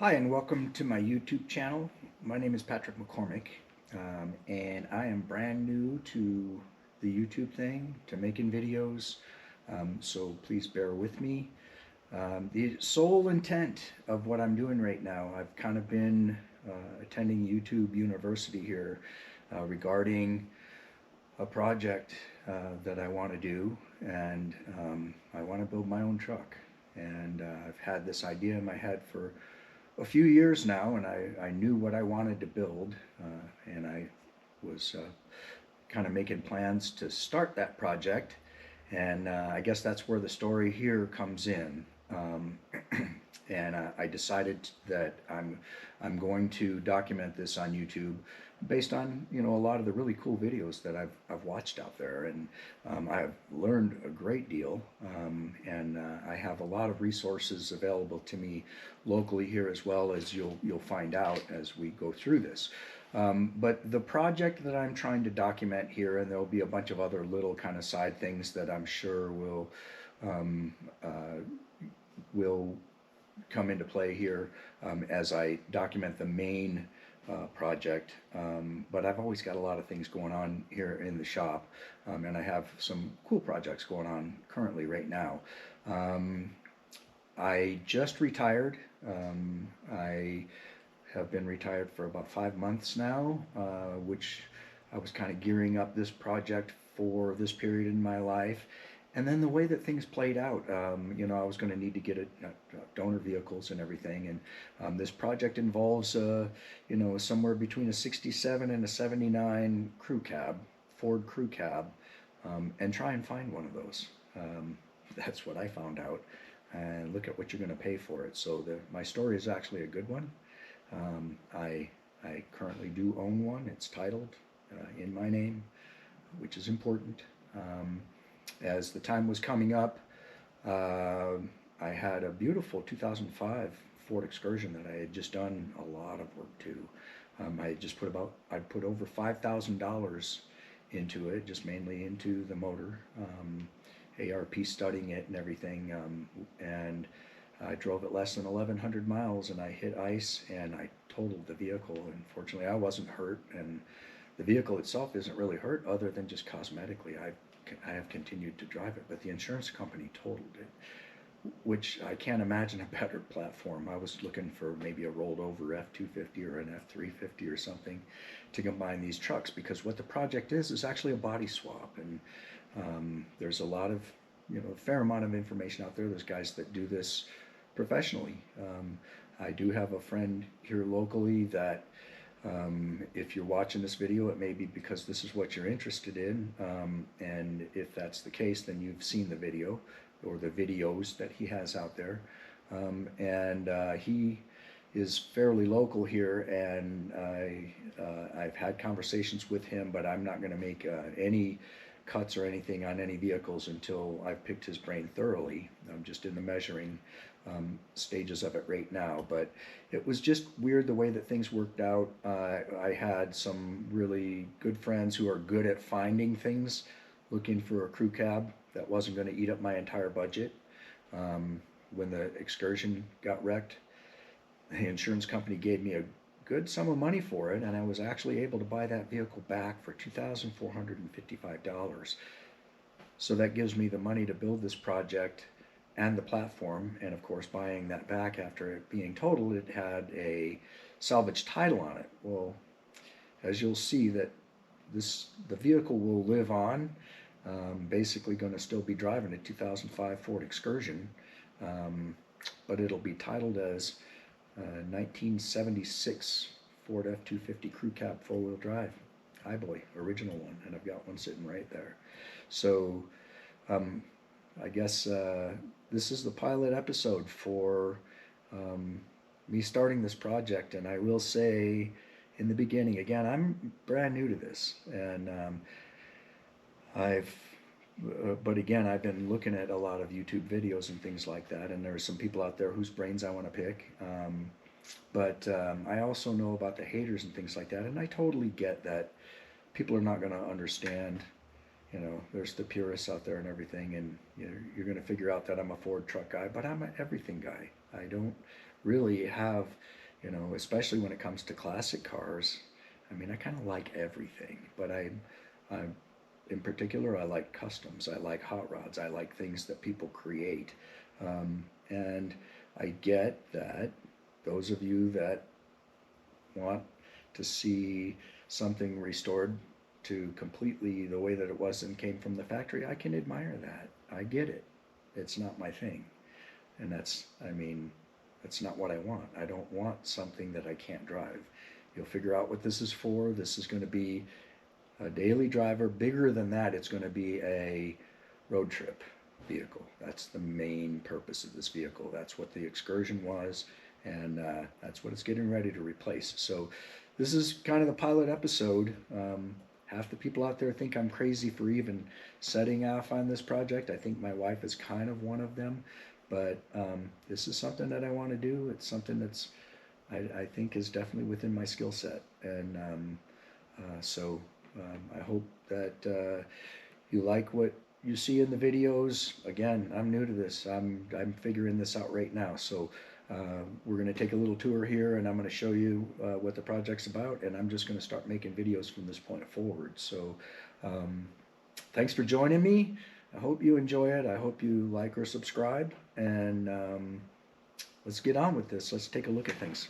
Hi, and welcome to my YouTube channel. My name is Patrick McCormick, and I am brand new to the YouTube thing, to making videos, so please bear with me. The sole intent of what I'm doing right now, I've kind of been attending YouTube University here regarding a project that I want to do, and I want to build my own truck. And I've had this idea in my head for a few years now, and I knew what I wanted to build, and I was kind of making plans to start that project. And I guess that's where the story here comes in. And I decided that I'm going to document this on YouTube based on a lot of the really cool videos that I've watched out there, and I've learned a great deal, and I have a lot of resources available to me locally here, as well as you'll find out as we go through this. But the project that I'm trying to document here, and there'll be a bunch of other little kind of side things that I'm sure um, uh, will come into play here as I document the main project. But I've always got a lot of things going on here in the shop, and I have some cool projects going on currently right now. Um, I just retired. I have been retired for about 5 months now, which I was kind of gearing up this project for this period in my life. And then the way that things played out, I was going to need to get donor vehicles and everything. And this project involves, somewhere between a 67 and a 79 crew cab, Ford crew cab, and try and find one of those. That's what I found out. And look at what you're going to pay for it. So my story is actually a good one. Um, I, I currently do own one. It's titled in my name, which is important. Um, as the time was coming up, uh, I had a beautiful 2005 Ford Excursion that I had just done a lot of work to. I put over $5,000 into it, just mainly into the motor, ARP studying it and everything, and I drove it less than 1,100 miles, and I hit ice and I totaled the vehicle. Unfortunately, I wasn't hurt, and the vehicle itself isn't really hurt other than just cosmetically. I have continued to drive it, but the insurance company totaled it, which I can't imagine a better platform. I was looking for maybe a rolled over F-250 or an F-350 or something to combine these trucks, because what the project is actually a body swap. And there's a lot of, a fair amount of information out there. There's guys that do this professionally. I do have a friend here locally that, if you're watching this video, it may be because this is what you're interested in. And if that's the case, then you've seen the video or the videos that he has out there. And he is fairly local here, and I've had conversations with him, but I'm not going to make any cuts or anything on any vehicles until I've picked his brain thoroughly. I'm just in the measuring stages of it right now, but it was just weird the way that things worked out. I had some really good friends who are good at finding things, looking for a crew cab that wasn't going to eat up my entire budget. When the Excursion got wrecked, the insurance company gave me a good sum of money for it, and I was actually able to buy that vehicle back for $2,455. So that gives me the money to build this project and the platform, and of course, buying that back after it being totaled, it had a salvage title on it. Well, as you'll see, that the vehicle will live on. Basically, going to still be driving a 2005 Ford Excursion, but it'll be titled as 1976 Ford F-250 Crew Cab 4-wheel drive, Highboy, original one, and I've got one sitting right there. So um, I guess this is the pilot episode for me starting this project, and I will say in the beginning, again, I'm brand new to this, and I've but again, I've been looking at a lot of YouTube videos and things like that, and there are some people out there whose brains I want to pick. But I also know about the haters and things like that, and I totally get that people are not going to understand. There's the purists out there and everything, and you're going to figure out that I'm a Ford truck guy, but I'm an everything guy. I don't really have, you know, especially when it comes to classic cars. I mean, I kind of like everything, but I, in particular, I like customs. I like hot rods. I like things that people create. And I get that those of you that want to see something restored to completely the way that it was and came from the factory, I can admire that. I get it. It's not my thing. And that's, I mean, that's not what I want. I don't want something that I can't drive. You'll figure out what this is for. This is going to be a daily driver. Bigger than that, it's going to be a road trip vehicle. That's the main purpose of this vehicle. That's what the Excursion was, and that's what it's getting ready to replace. So this is kind of the pilot episode. Half the people out there think I'm crazy for even setting off on this project. I think my wife is kind of one of them, but this is something that I want to do. It's something that's I think is definitely within my skill set, and so I hope that you like what you see in the videos. Again, I'm new to this. I'm figuring this out right now. So we're going to take a little tour here, and I'm going to show you what the project's about, and I'm just going to start making videos from this point forward. So thanks for joining me. I hope you enjoy it. I hope you like or subscribe, and let's get on with this. Let's take a look at things.